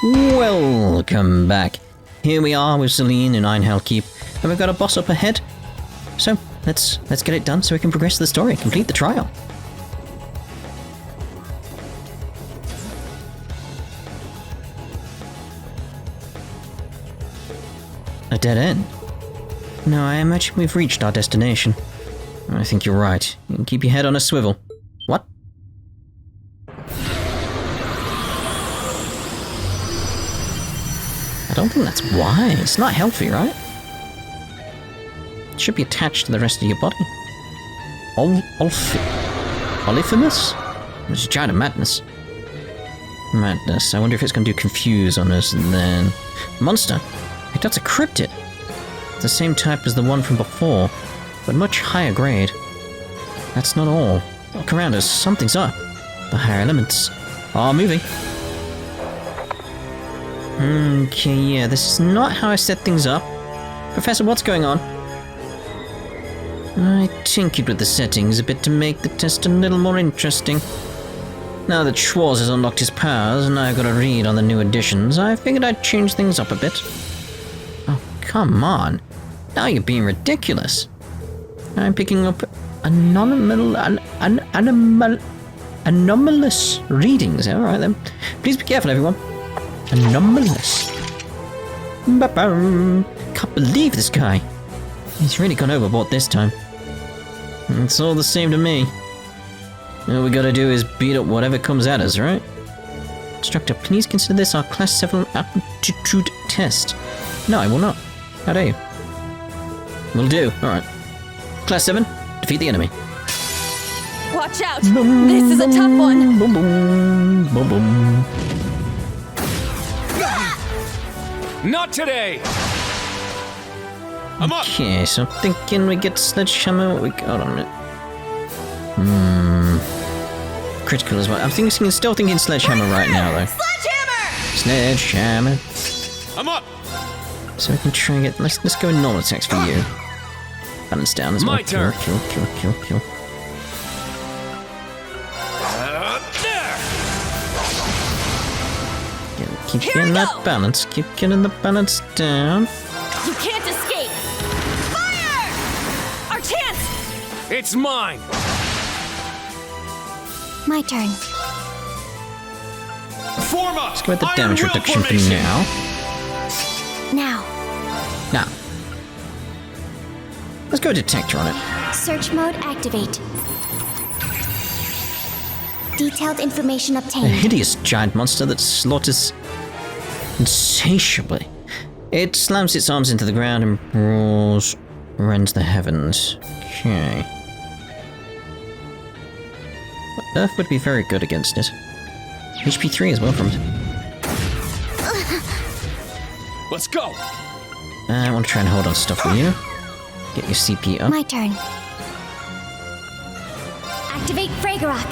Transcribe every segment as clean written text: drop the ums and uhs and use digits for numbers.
Welcome back. Here we are with Celine in Einhell Keep, and we've got a boss up ahead. So, let's get it done so we can progress the story, complete the trial. A dead end? No, I imagine we've reached our destination. I think you're right. You can keep your head on a swivel. What? I don't think that's wise. It's not healthy, right? It should be attached to the rest of your body. Polyphemus? It's a giant of madness. Madness. I wonder if it's going to do confuse on us then. Monster. Hey, that's a cryptid. It's the same type as the one from before, but much higher grade. That's not all. Look around us. Something's up. The higher elements are moving. Okay, yeah, this is not how I set things up. Professor, what's going on? I tinkered with the settings a bit to make the test a little more interesting. Now that Schwartz has unlocked his powers and I've got a read on the new additions, I figured I'd change things up a bit. Oh, come on. Now you're being ridiculous. I'm picking up anomalous readings. Alright then. Please be careful, everyone. Anomalous. Can't believe this guy. He's really gone overboard this time. It's all the same to me. All we gotta do is beat up whatever comes at us, right? Instructor, please consider this our Class 7 aptitude test. No, I will not. How dare you? Will do. Alright. Class 7, defeat the enemy. Watch out! This is a tough one! Boom, boom, boom, boom. Not today! I'm up! Okay, so I'm thinking we get Sledgehammer. What we got on it? Critical as well. I'm still thinking Sledgehammer right now, though. Sledgehammer! I'm up! So we can try and get. Let's go in normal attacks for you. Balance down as well. My turn. Kill. There! Keep getting that balance. Keep getting the balance down. You can't escape! Fire! Our chance! It's mine! My turn. Form up! Let's go with the damage reduction for now. Now. Let's go detector on it. Search mode activate. Detailed information A obtained. hideous giant monster that slaughters insatiably. It slams its arms into the ground and roars, rends the heavens. Okay. Earth would be very good against it. HP 3 as well from it. Let's go! I want to try and hold on stuff with you. Get your CP up. My turn. Activate Fragorok.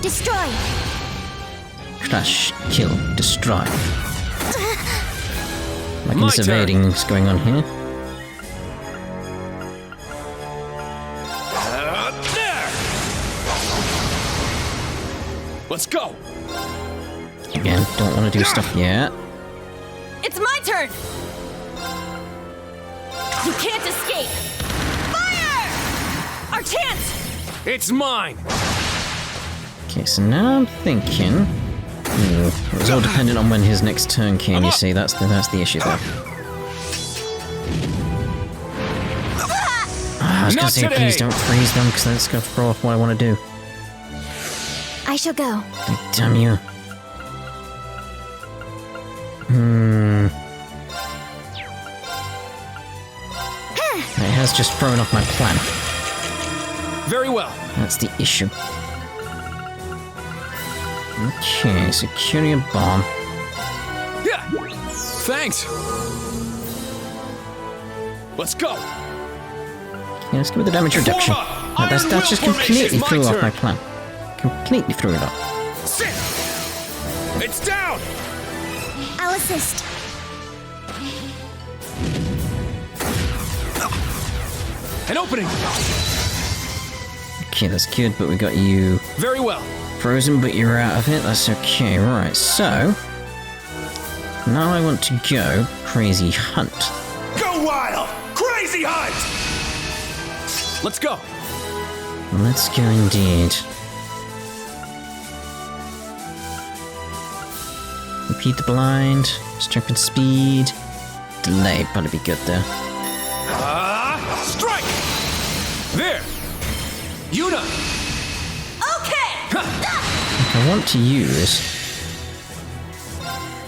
Destroy. Crush, kill, destroy. Like My this turn. evading is going on here. There! Let's go! Again, don't want to do stuff yet. It's my turn! You can't escape! Fire! Our chance! It's mine! Okay, so now I'm thinking. It was all dependent on when his next turn came. You see, that's the issue there. I was gonna Not say, today. please don't freeze them, because that's gonna throw off what I want to do. I shall go. Damn you. It has just thrown off my plan. Very well. That's the issue. Okay, security bomb. Yeah! Thanks! Let's go! Yeah, let's go with the damage reduction. Form up! That's Iron just Will completely formation, threw my off my turn. plan. Completely threw it off. Sit! It's down! I'll assist. An opening! Okay, that's good, but we got you Very well. frozen, but you're out of it. That's okay. Right, so Now I want to go crazy hunt. Go wild! Crazy hunt! Let's go! Let's go indeed. Repeat the blind, strength and speed. Delay probably be good there. Strike! There! Yuna! Okay! I want to use...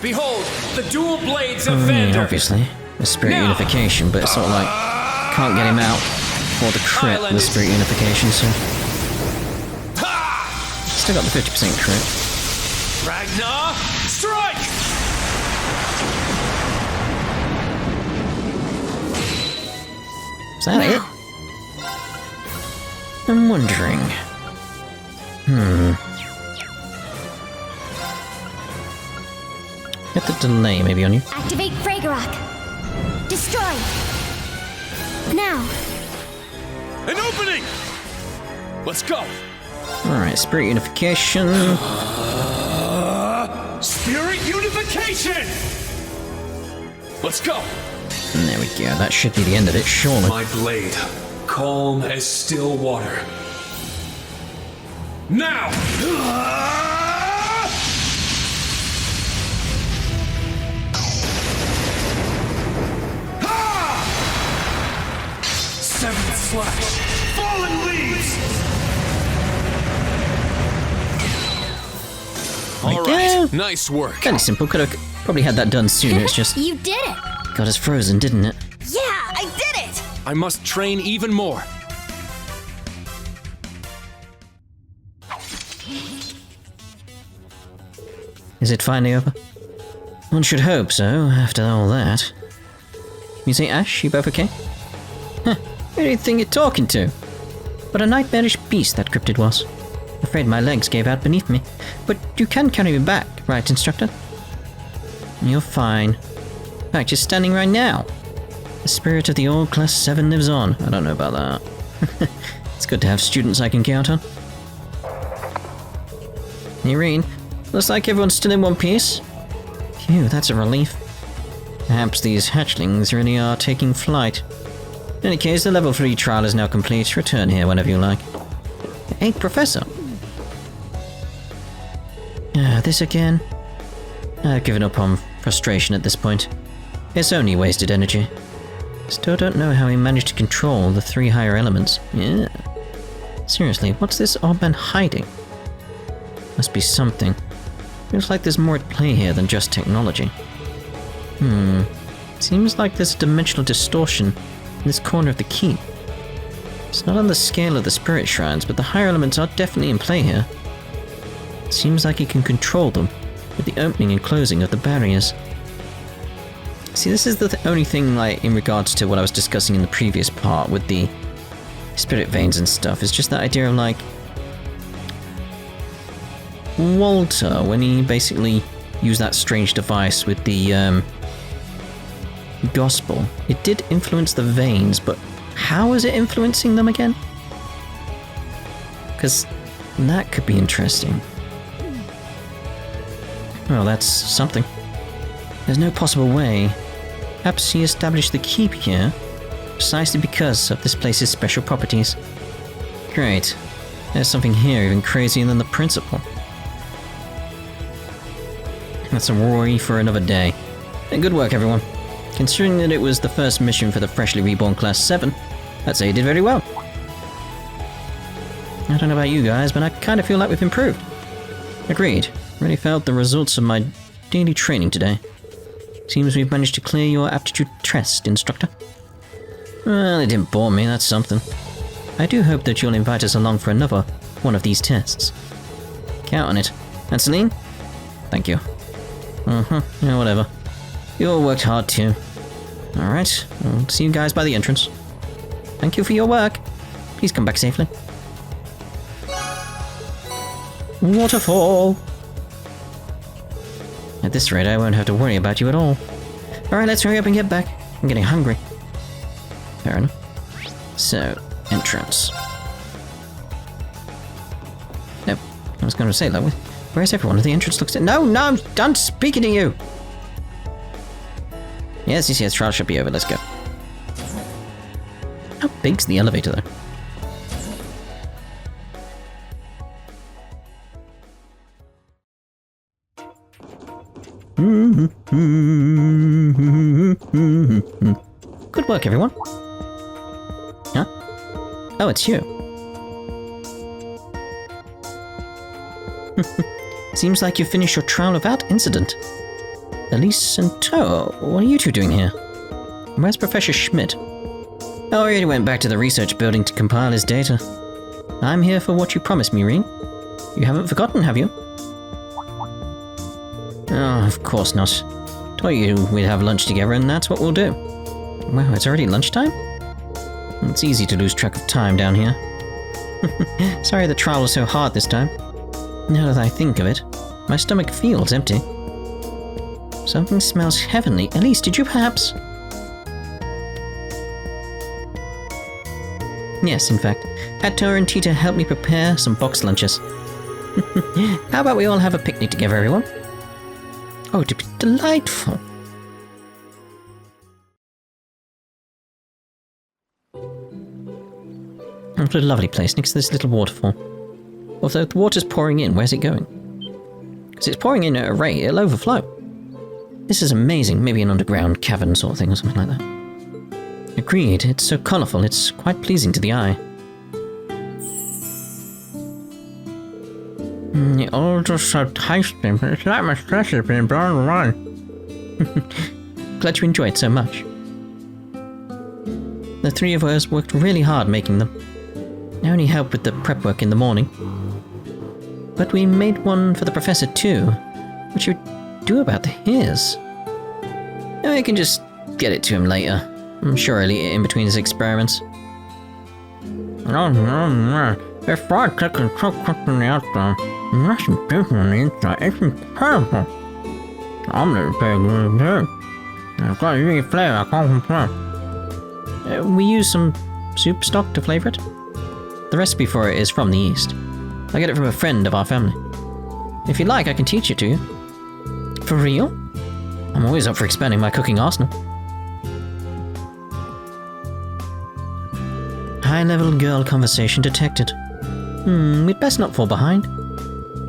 Behold, the dual blades of yeah, Vander! obviously, the spirit Now. unification, but it's sort of like, can't get him out for the crit with the spirit unification, so... Still got the 50% crit. Ragnar, strike! Is that it? I'm wondering. Get the delay maybe on you. Activate Fragorock. Destroy. Now. An opening! Let's go! Alright, spirit unification. Spirit unification! Let's go! And there we go, that should be the end of it, surely. My blade, calm as still water. Now! Seventh slash! Fallen leaves! All go. right, nice work. Fairly simple, could have probably had that done sooner, it's just You did it. got us frozen, didn't it? Yeah, I did it! I must train even more. Is it finally over? One should hope so, after all that. You say, Ash, you both okay? Huh, who do you think you're talking to? What a nightmarish beast that cryptid was. Afraid my legs gave out beneath me. But you can carry me back, right, instructor? You're fine. In fact, you're standing right now. The spirit of the old Class VII lives on. I don't know about that. It's good to have students I can count on. Hey, Rean. Looks like everyone's still in one piece. Phew, that's a relief. Perhaps these hatchlings really are taking flight. In any case, the level 3 trial is now complete. Return here whenever you like. Hey, Professor. This again? I've given up on frustration at this point. It's only wasted energy. Still don't know how he managed to control the 3 higher elements. Yeah. Seriously, what's this old man hiding? Must be something. Feels like there's more at play here than just technology. Seems like there's a dimensional distortion in this corner of the keep. It's not on the scale of the spirit shrines, but the higher elements are definitely in play here. It seems like he can control them with the opening and closing of the barriers. See, this is the only thing, like, in regards to what I was discussing in the previous part with the spirit veins and stuff, is just that idea of, like, Walter, when he basically used that strange device with the, gospel, it did influence the veins, but how is it influencing them again? Because that could be interesting. Well, that's something. There's no possible way. Perhaps he established the keep here precisely because of this place's special properties. Great. There's something here even crazier than the principal. That's a worry for another day. And good work, everyone. Considering that it was the first mission for the freshly reborn Class VII, I'd say you did very well. I don't know about you guys, but I kind of feel like we've improved. Agreed. Really felt the results of my daily training today. Seems we've managed to clear your aptitude test, instructor. Well, it didn't bore me, that's something. I do hope that you'll invite us along for another one of these tests. Count on it. And Celine? Thank you. Yeah, whatever. You all worked hard too. Alright, I'll see you guys by the entrance. Thank you for your work. Please come back safely. Waterfall! At this rate, I won't have to worry about you at all. Alright, let's hurry up and get back. I'm getting hungry. Fair enough. So, entrance. Nope, I was going to say that. Where's everyone? The entrance looks... No, I'm done speaking to you! Yes, trial should be over, let's go. How big's the elevator, though? Good work, everyone. Huh? Oh, it's you. Seems like you finished your trial without incident. Elise and Towa, what are you two doing here? Where's Professor Schmidt? Oh, he already went back to the research building to compile his data. I'm here for what you promised me, Rean. You haven't forgotten, have you? Oh, of course not. Told you we'd have lunch together, and that's what we'll do. Wow, it's already lunchtime? It's easy to lose track of time down here. Sorry the trial was so hard this time. Now that I think of it, my stomach feels empty. Something smells heavenly. Elise, did you perhaps... Yes, in fact. Had Towa and Tita help me prepare some box lunches. How about we all have a picnic together, everyone? Oh, it'd be delightful. What a lovely place next to this little waterfall. Although the water's pouring in, where's it going? Because it's pouring in at a rate, it'll overflow. This is amazing, maybe an underground cavern sort of thing or something like that. Agreed, it's so colourful, it's quite pleasing to the eye. It all just so tasty, it's like my stress has been blown away. Glad you enjoyed so much. The three of us worked really hard making them. I only helped with the prep work in the morning. But we made one for the professor too. What should we do about his? I can just get it to him later. I'm sure he'll eat it in between his experiments. If I take a choke on the outside, that's different on the inside. It's incredible. I'm not paying really good. I've got a really flavor, I can't complain. We use some soup stock to flavour it. The recipe for it is from the East. I get it from a friend of our family. If you'd like, I can teach it to you. For real? I'm always up for expanding my cooking arsenal. High-level girl conversation detected. We'd best not fall behind.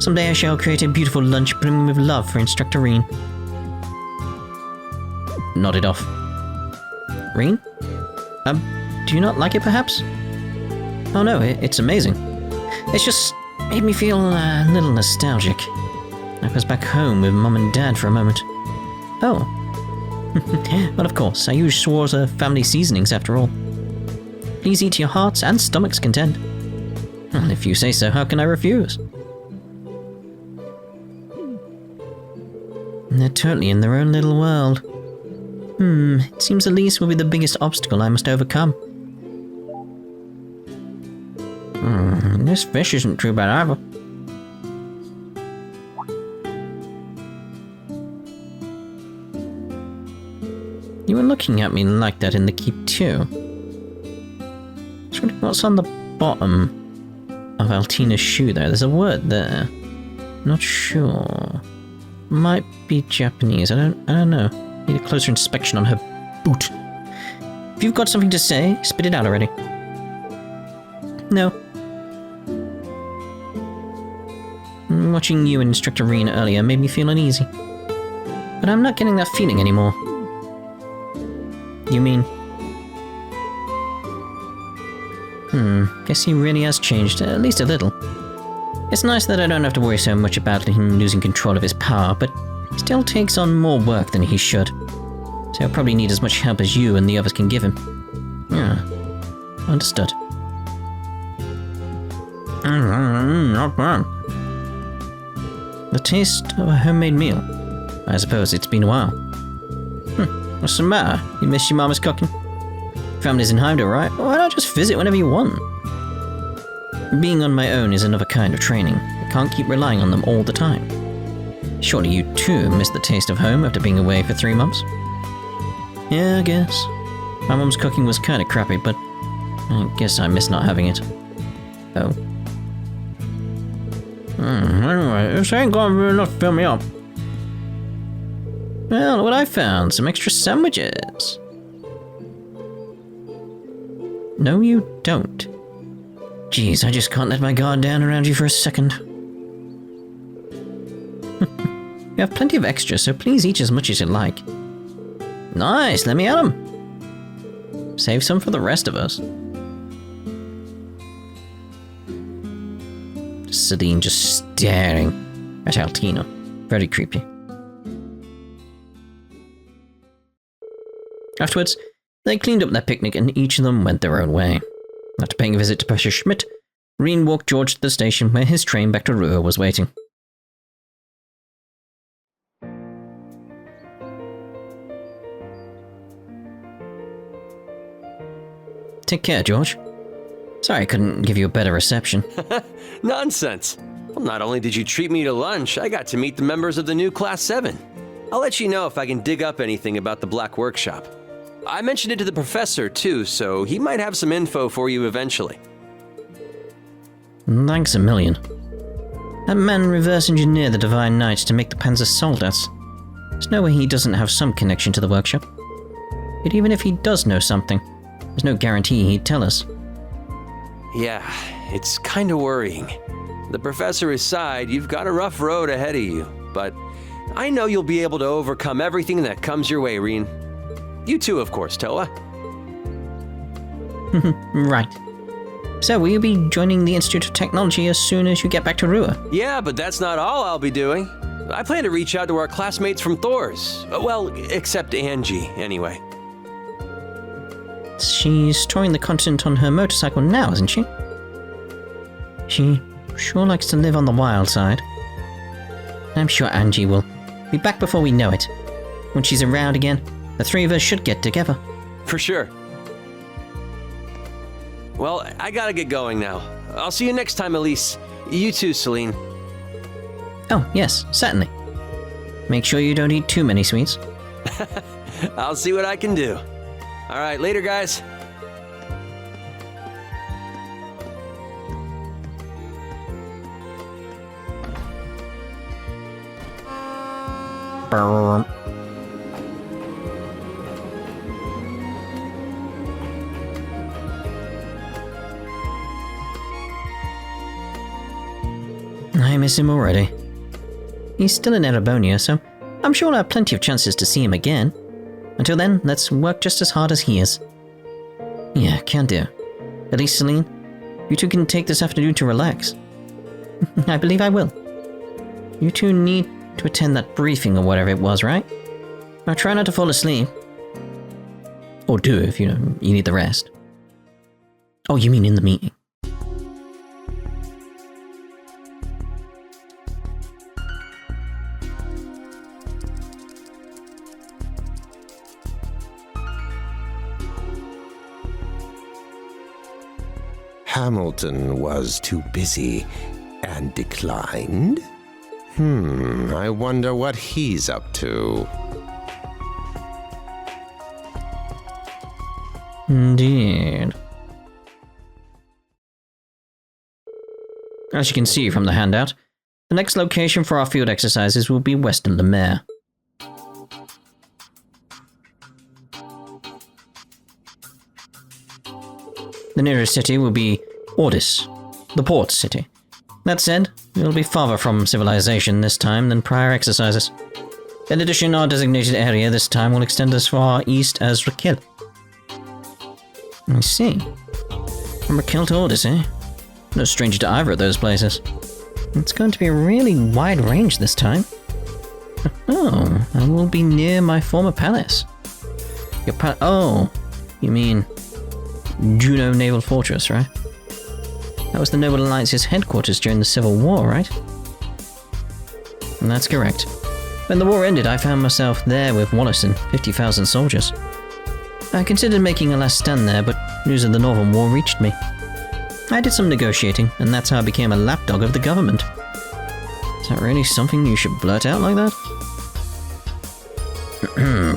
Someday I shall create a beautiful lunch brimming with love for Instructor Rean. Nodded off. Rean? Do you not like it perhaps? Oh no, it's amazing. It's just made me feel a little nostalgic. I was back home with Mum and Dad for a moment. Oh. Well, of course, I use Thors family seasonings after all. Please eat to your heart's and stomach's content. Well, if you say so, how can I refuse? They're totally in their own little world. It seems Elise will be the biggest obstacle I must overcome. This fish isn't too bad either. You were looking at me like that in the keep too. What's on the bottom of Altina's shoe there? There's a word there. Not sure. Might be Japanese. I don't know. Need a closer inspection on her boot. If you've got something to say, spit it out already. No. Watching you and Instructor Rean earlier made me feel uneasy. But I'm not getting that feeling anymore. You mean? Guess he really has changed, at least a little. It's nice that I don't have to worry so much about him losing control of his power, but he still takes on more work than he should. So he'll probably need as much help as you and the others can give him. Yeah. Understood. Not bad. The taste of a homemade meal. I suppose it's been a while. What's the matter? You miss your mama's cooking? Family's in Heimdall, right? Why not just visit whenever you want? Being on my own is another kind of training. I can't keep relying on them all the time. Surely you too miss the taste of home after being away for 3 months? Yeah, I guess. My mum's cooking was kinda crappy, but I guess I miss not having it. Oh. Anyway, this ain't gonna be enough to fill me up. Well, look what I found. Some extra sandwiches. No, you don't. Jeez, I just can't let my guard down around you for a second. You have plenty of extras, so please eat as much as you like. Nice, let me at 'em. Save some for the rest of us. Celine just staring at Altina. Very creepy. Afterwards, they cleaned up their picnic and each of them went their own way. After paying a visit to Professor Schmidt, Rean walked George to the station where his train back to Ruhr was waiting. Take care, George. Sorry I couldn't give you a better reception. Nonsense. Well, not only did you treat me to lunch, I got to meet the members of the new Class VII. I'll let you know if I can dig up anything about the Black Workshop. I mentioned it to the professor, too, so he might have some info for you eventually. Thanks a million. That man reverse engineered the Divine Knight to make the Panzer Soldaten. There's no way he doesn't have some connection to the workshop. Yet even if he does know something, there's no guarantee he'd tell us. Yeah, it's kinda worrying. The professor aside, you've got a rough road ahead of you, but I know you'll be able to overcome everything that comes your way, Rean. You too, of course, Towa. Right. So, will you be joining the Institute of Technology as soon as you get back to Ruhr? Yeah, but that's not all I'll be doing. I plan to reach out to our classmates from Thors. Well, except Angie, anyway. She's touring the continent on her motorcycle now, isn't she? She sure likes to live on the wild side. I'm sure Angie will be back before we know it. When she's around again, the three of us should get together. For sure. Well, I gotta get going now. I'll see you next time, Elise. You too, Celine. Oh, yes, certainly. Make sure you don't eat too many sweets. I'll see what I can do. All right, later, guys. Brrr. I miss him already. He's still in Erebonia, so I'm sure I'll have plenty of chances to see him again. Until then, let's work just as hard as he is. Yeah, can do. At least, Celine, you two can take this afternoon to relax. I believe I will. You two need to attend that briefing or whatever it was, right? Now try not to fall asleep. Or do if, you need the rest. Oh, you mean in the meeting? Hamilton was too busy and declined? I wonder what he's up to. Indeed. As you can see from the handout, the next location for our field exercises will be Western Le Maire. The nearest city will be Ordis, the port city. That said, it'll be farther from civilization this time than prior exercises. In addition, our designated area this time will extend as far east as Raquel. I see. From Raquel to Ordis, eh? No stranger to either of those places. It's going to be a really wide range this time. Oh, I will be near my former palace. Your oh, you mean Juno Naval Fortress, right? That was the Noble Alliance's headquarters during the Civil War, right? And that's correct. When the war ended, I found myself there with Wallace and 50,000 soldiers. I considered making a last stand there, but news of the Northern War reached me. I did some negotiating, and that's how I became a lapdog of the government. Is that really something you should blurt out like that?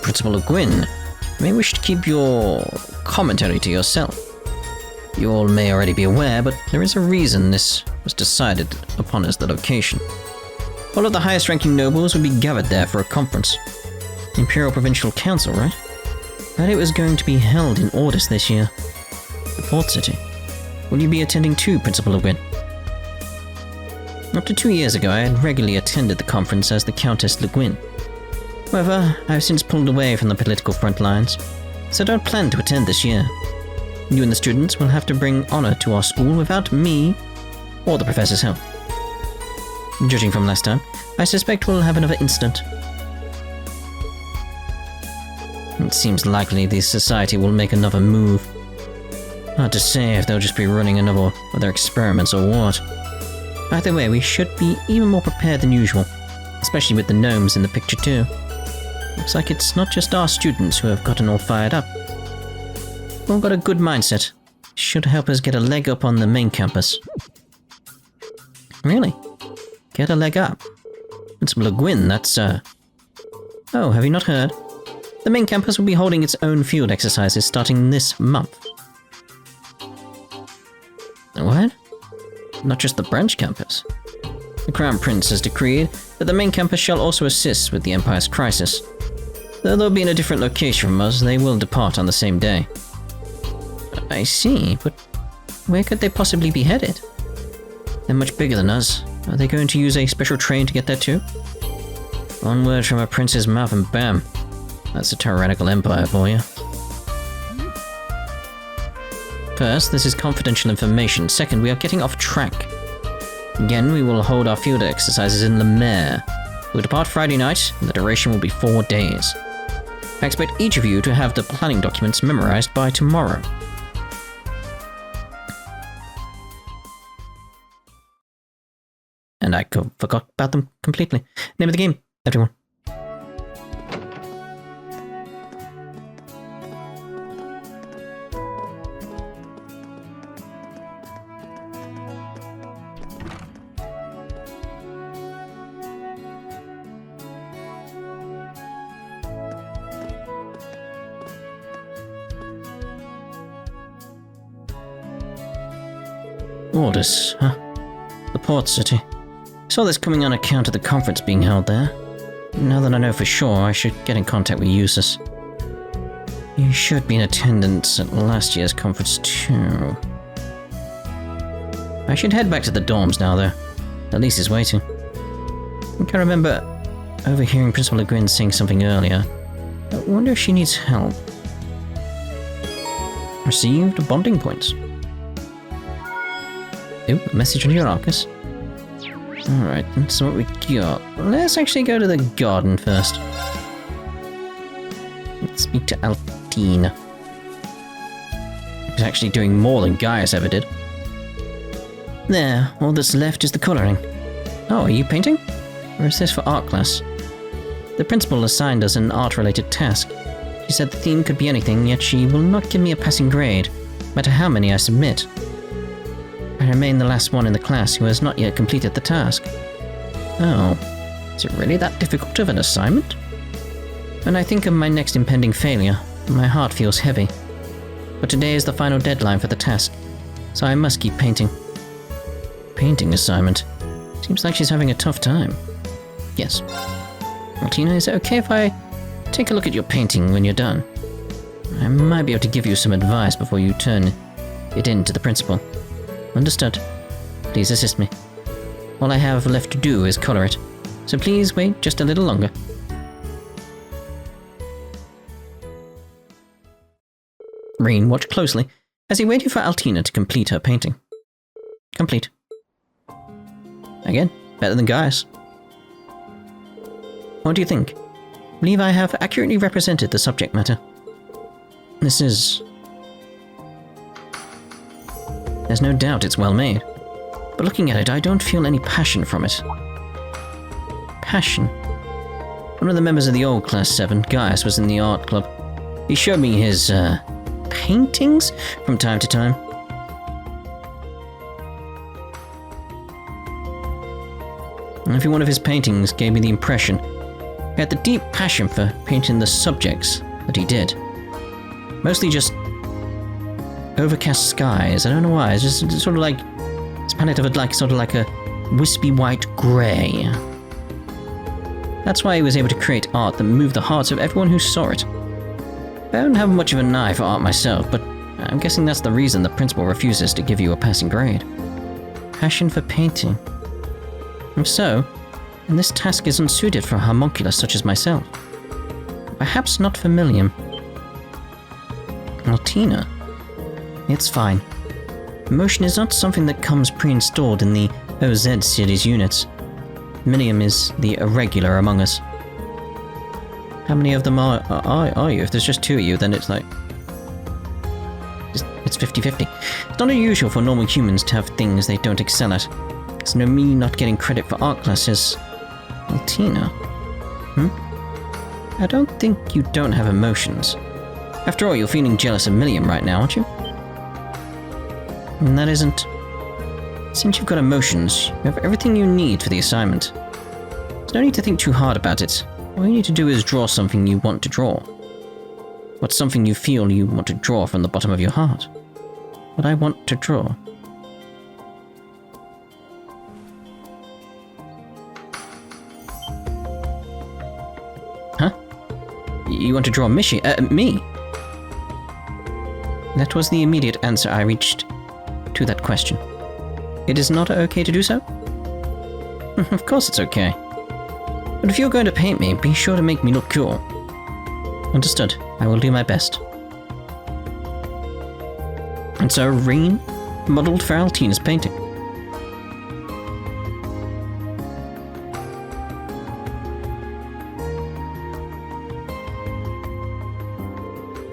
Principal Gwyn, you may wish to keep your commentary to yourself. You all may already be aware, but there is a reason this was decided upon as the location. All of the highest ranking nobles will be gathered there for a conference. Imperial Provincial Council, right? Heard it was going to be held in Ordis this year. The port city. Will you be attending too, Principal Le Guin? Up to 2 years ago, I had regularly attended the conference as the Countess Le Guin. However, I've since pulled away from the political front lines, so I don't plan to attend this year. You and the students will have to bring honor to our school without me or the professor's help. Judging from last time, I suspect we'll have another incident. It seems likely the society will make another move. Hard to say if they'll just be running another of their experiments or what. Either way, we should be even more prepared than usual, especially with the gnomes in the picture too. Looks like it's not just our students who have gotten all fired up. We've all got a good mindset. Should help us get a leg up on the main campus. Really? Get a leg up? Principal Le Guin, that's Oh, have you not heard? The main campus will be holding its own field exercises starting this month. What? Not just the branch campus. The Crown Prince has decreed that the main campus shall also assist with the Empire's crisis. Though they'll be in a different location from us, they will depart on the same day. I see, but where could they possibly be headed? They're much bigger than us. Are they going to use a special train to get there too? One word from a prince's mouth and bam. That's a tyrannical empire for you. First, this is confidential information. Second, we are getting off track. Again, we will hold our field exercises in Le Maire. We'll depart Friday night, and the duration will be 4 days. I expect each of you to have the planning documents memorized by tomorrow. And I forgot about them completely. Name of the game, everyone. Ordis, huh? The port city. Saw this coming on account of the conference being held there. Now that I know for sure, I should get in contact with Eustace. You should be in attendance at last year's conference too. I should head back to the dorms now though. At least he's waiting. I can remember overhearing Principal Le Guin saying something earlier. I wonder if she needs help. Received bonding points. Ooh, a message from Eurarchus. Alright, so what we got? Let's actually go to the garden first. Let's speak to Altina. He's actually doing more than Gaius ever did. There, all that's left is the colouring. Oh, are you painting? Or is this for art class? The principal assigned us an art-related task. She said the theme could be anything, yet she will not give me a passing grade, no matter how many I submit. I remain the last one in the class who has not yet completed the task. Oh, is it really that difficult of an assignment? When I think of my next impending failure, my heart feels heavy. But today is the final deadline for the task, so I must keep painting. Painting assignment. Seems like she's having a tough time. Yes. Altina, is it okay if I take a look at your painting when you're done? I might be able to give you some advice before you turn it in to the principal. Understood. Please assist me. All I have left to do is colour it, so please wait just a little longer. Rean watched closely as he waited for Altina to complete her painting. Complete. Again, better than Gaius. What do you think? Believe I have accurately represented the subject matter. This is... There's no doubt it's well made, but looking at it, I don't feel any passion from it. Passion? One of the members of the old Class VII, Gaius, was in the art club. He showed me his, paintings from time to time. And every one of his paintings gave me the impression he had the deep passion for painting the subjects that he did. Mostly just overcast skies. I don't know why. It's just sort of like this palette of it, like sort of like a wispy white grey. That's why he was able to create art that moved the hearts of everyone who saw it. I don't have much of an eye for art myself, but I'm guessing that's the reason the principal refuses to give you a passing grade. Passion for painting. If so, then this task is unsuited for a homunculus such as myself. Perhaps not for Millium. Altina? It's fine. Emotion is not something that comes pre-installed in the OZ series units. Millium is the irregular among us. How many of them are you? If there's just 2 of you, then it's like... It's 50-50. It's not unusual for normal humans to have things they don't excel at. It's no me not getting credit for art classes. Altina? I don't think you don't have emotions. After all, you're feeling jealous of Millium right now, aren't you? And that isn't... Since you've got emotions, you have everything you need for the assignment. There's no need to think too hard about it. All you need to do is draw something you want to draw. What's something you feel you want to draw from the bottom of your heart? What I want to draw. Huh? You want to draw me? That was the immediate answer I reached to that question. It is not okay to do so? Of course it's okay. But if you're going to paint me, be sure to make me look cool. Understood. I will do my best. And so Rean modelled for Altina's painting.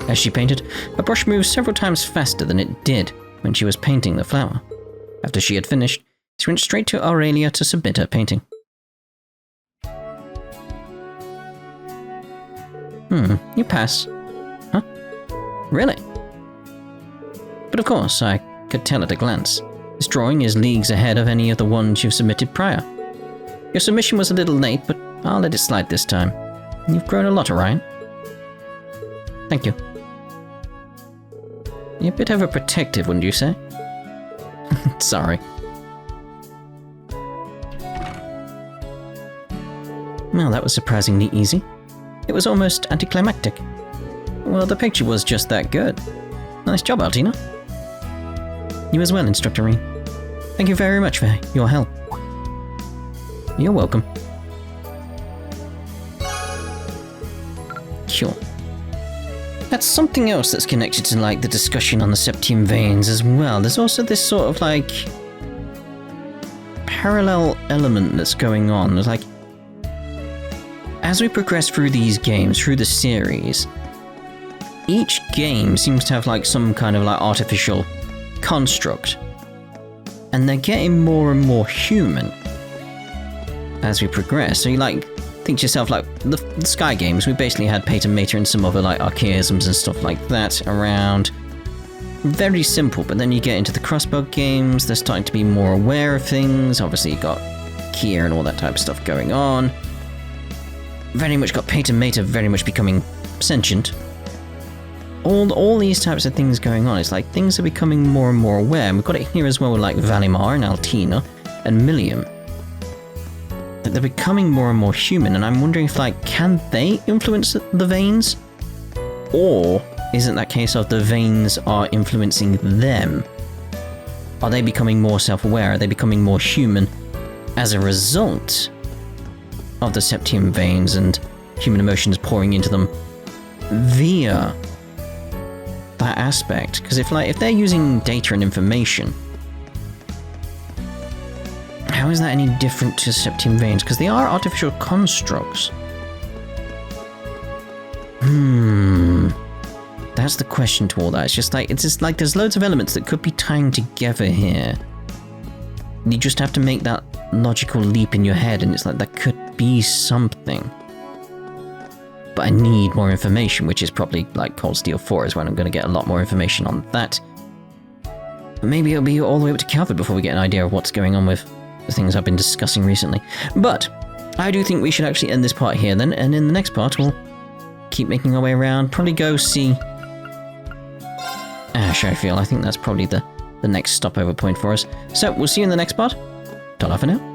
As she painted, her brush moved several times faster than it did when she was painting the flower. After she had finished, she went straight to Aurelia to submit her painting. You pass. Huh? Really? But of course, I could tell at a glance. This drawing is leagues ahead of any of the ones you've submitted prior. Your submission was a little late, but I'll let it slide this time. You've grown a lot, Orion. Thank you. You're a bit overprotective, wouldn't you say? Sorry. Well, that was surprisingly easy. It was almost anticlimactic. Well, the picture was just that good. Nice job, Altina. You as well, Instructor Rean. Thank you very much for your help. You're welcome. Sure. That's something else that's connected to, like, the discussion on the septium veins as well. There's also this sort of, like, parallel element that's going on. There's, like, as we progress through these games, through the series, each game seems to have, like, some kind of, like, artificial construct. And they're getting more and more human as we progress. So you, like, think to yourself, like, the Sky games, we basically had Pater Mater and some other, like, archaisms and stuff like that around. Very simple, but then you get into the Crossbow games, they're starting to be more aware of things. Obviously, you got Kia and all that type of stuff going on. Very much got Pater Mater very much becoming sentient. All these types of things going on. It's like things are becoming more and more aware. And we've got it here as well with, like, Valimar and Altina and Millium. They're becoming more and more human, and I'm wondering if, like, can they influence the veins? Or is it that case of the veins are influencing them? Are they becoming more self-aware? Are they becoming more human as a result of the septium veins and human emotions pouring into them via that aspect? Because if they're using data and information, how is that any different to septium veins? Because they are artificial constructs. That's the question to all that. It's just like there's loads of elements that could be tying together here. You just have to make that logical leap in your head, and it's like that could be something. But I need more information, which is probably like Cold Steel 4 is when I'm going to get a lot more information on that. Maybe it'll be all the way up to Calvard before we get an idea of what's going on with the things I've been discussing recently. But I do think we should actually end this part here then, and in the next part we'll keep making our way around, probably go see Ash, I feel. I think that's probably the next stopover point for us. So we'll see you in the next part. Ta-ra for now.